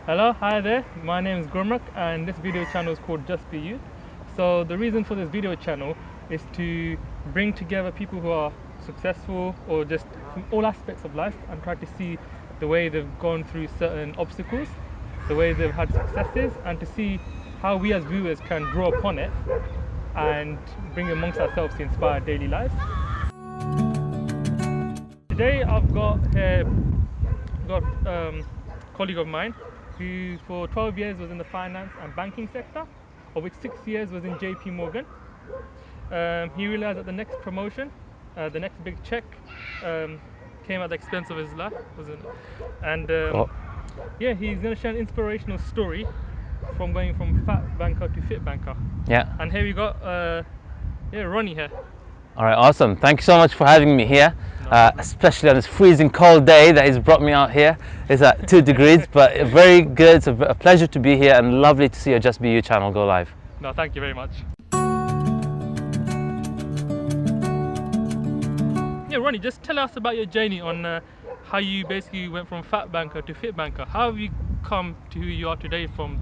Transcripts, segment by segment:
Hello, hi there. My name is Gurmuk and this video channel is called JustBEYou. So the reason for this video channel is to bring together people who are successful or just from all aspects of life and try to see the way they've gone through certain obstacles, the way they've had successes, and to see how we as viewers can draw upon it and bring amongst ourselves to inspire daily lives. Today I've got a colleague of mine who for 12 years was in the finance and banking sector, of which 6 years was in JP Morgan. He realized that the next promotion, the next big check, came at the expense of his life, wasn't it? And yeah, he's going to share an inspirational story from going from fat banker to fit banker. Yeah. And here we got Ronnie here. All right, awesome. Thank you so much for having me here, especially on this freezing cold day that he's brought me out here. It's at 2 degrees, but very good. It's a pleasure to be here and lovely to see your JustBEYou channel go live. No, thank you very much. Yeah, Ronnie, just tell us about your journey on how you basically went from fat banker to fit banker. How have you come to who you are today from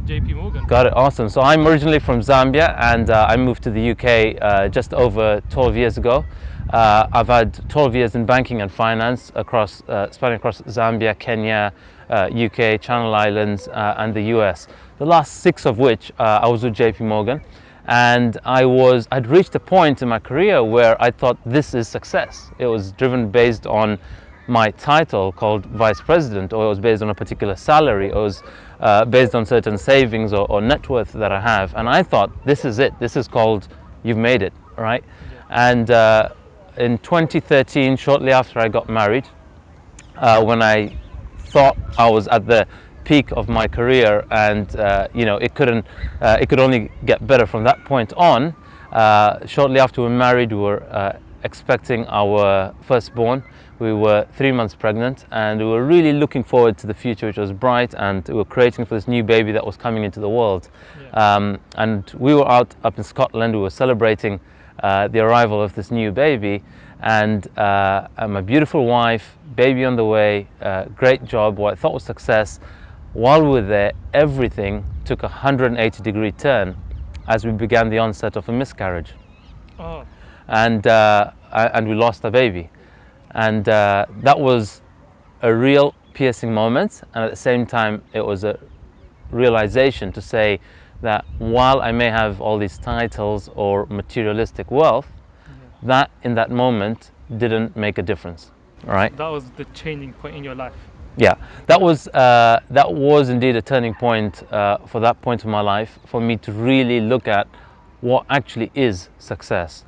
JP Morgan? Got it, awesome. So I'm originally from Zambia and I moved to the UK just over 12 years ago. I've had 12 years in banking and finance spanning across Zambia, Kenya, UK, Channel Islands and the US. The last 6 of which I was with JP Morgan, and I'd reached a point in my career where I thought this is success. It was driven based on my title called vice president, or it was based on a particular salary, or it was based on certain savings or net worth that I have, and I thought this is it. This is called you've made it, right? Yeah. And in 2013, shortly after I got married, when I thought I was at the peak of my career, and you know, it could only get better from that point on. Shortly after we were married, we were expecting our firstborn. We were 3 months pregnant and we were really looking forward to the future, which was bright, and we were creating for this new baby that was coming into the world. Yeah. And we were up in Scotland. We were celebrating the arrival of this new baby, and my beautiful wife, baby on the way, great job, what I thought was success. While we were there, everything took a 180-degree turn as we began the onset of a miscarriage. Oh. And we lost our baby. And that was a real piercing moment, and at the same time it was a realization to say that while I may have all these titles or materialistic wealth, that in that moment didn't make a difference. Right? That was the changing point in your life. Yeah, that was indeed a turning point for that point of my life, for me to really look at what actually is success.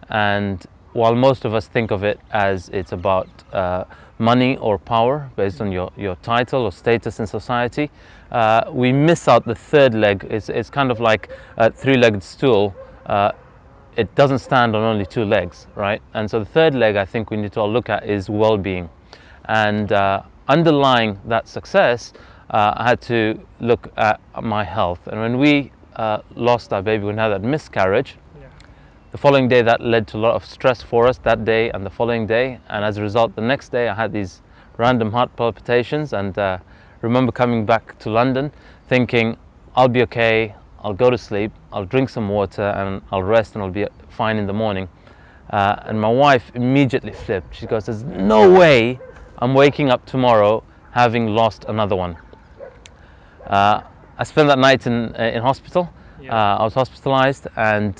And while most of us think of it as it's about money or power based on your title or status in society, we miss out the third leg. It's kind of like a 3-legged stool. It doesn't stand on only 2 legs, right? And so the third leg I think we need to all look at is well-being. And underlying that success, I had to look at my health. And when we lost our baby, when we had that miscarriage, the following day that led to a lot of stress for us that day and the following day, and as a result the next day I had these random heart palpitations, and remember coming back to London thinking I'll be okay, I'll go to sleep, I'll drink some water and I'll rest and I'll be fine in the morning. And my wife immediately flipped. She goes, there's no way I'm waking up tomorrow having lost another one. I spent that night in hospital. Yeah. I was hospitalized, and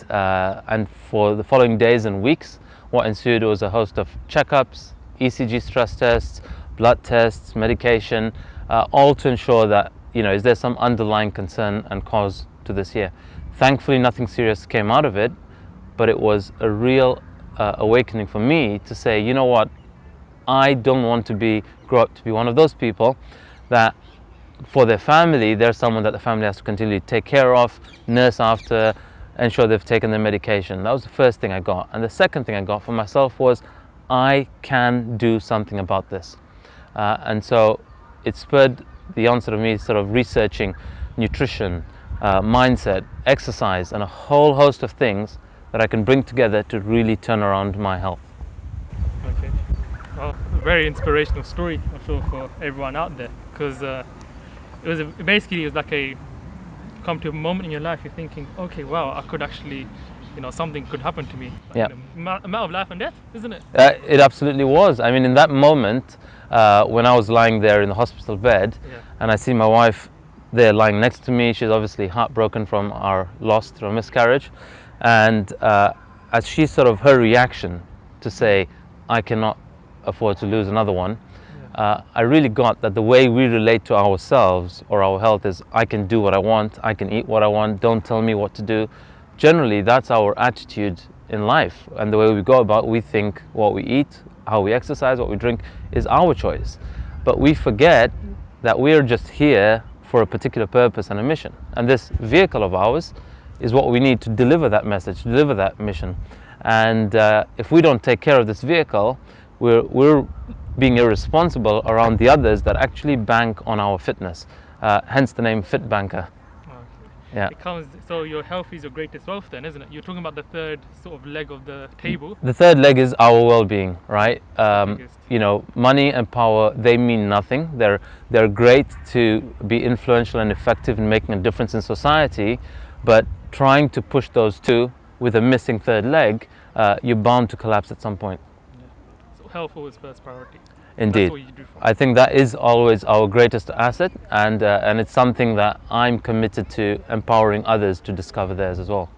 for the following days and weeks, what ensued was a host of checkups, ECG stress tests, blood tests, medication, all to ensure that, you know, is there some underlying concern and cause to this here. Thankfully, nothing serious came out of it, but it was a real awakening for me to say, you know what, I don't want to grow up to be one of those people that for their family, there's someone that the family has to continually take care of, nurse after, ensure they've taken their medication. That was the first thing I got. And the second thing I got for myself was, I can do something about this. And so it spurred the onset of me sort of researching nutrition, mindset, exercise, and a whole host of things that I can bring together to really turn around my health. Okay. Well, a very inspirational story, I'm sure, for everyone out there, because basically, it was like a come to a moment in your life you're thinking, okay, wow, I could actually, something could happen to me. Like, Yeah. a matter of life and death, isn't it? It absolutely was. I mean, in that moment, when I was lying there in the hospital bed, Yeah. and I see my wife there lying next to me, she's obviously heartbroken from our loss through a miscarriage, and as she sort of her reaction to say, I cannot afford to lose another one, I really got that the way we relate to ourselves or our health is, I can do what I want, I can eat what I want, don't tell me what to do. Generally, that's our attitude in life, and the way we go about, we think what we eat, how we exercise, what we drink is our choice. But we forget that we are just here for a particular purpose and a mission, and this vehicle of ours is what we need to deliver that message, deliver that mission. And if we don't take care of this vehicle, we're being irresponsible around the others that actually bank on our fitness, hence the name FITBANKER. Okay. Yeah. So your health is your greatest wealth then, isn't it? You're talking about the third sort of leg of the table. The third leg is our well-being, right? biggest. Money and power, they mean nothing. They're great to be influential and effective in making a difference in society, but trying to push those two with a missing third leg, you're bound to collapse at some point. Yeah. So health always first priority. Indeed. That's what you do for. I think that is always our greatest asset, and it's something that I'm committed to empowering others to discover theirs as well.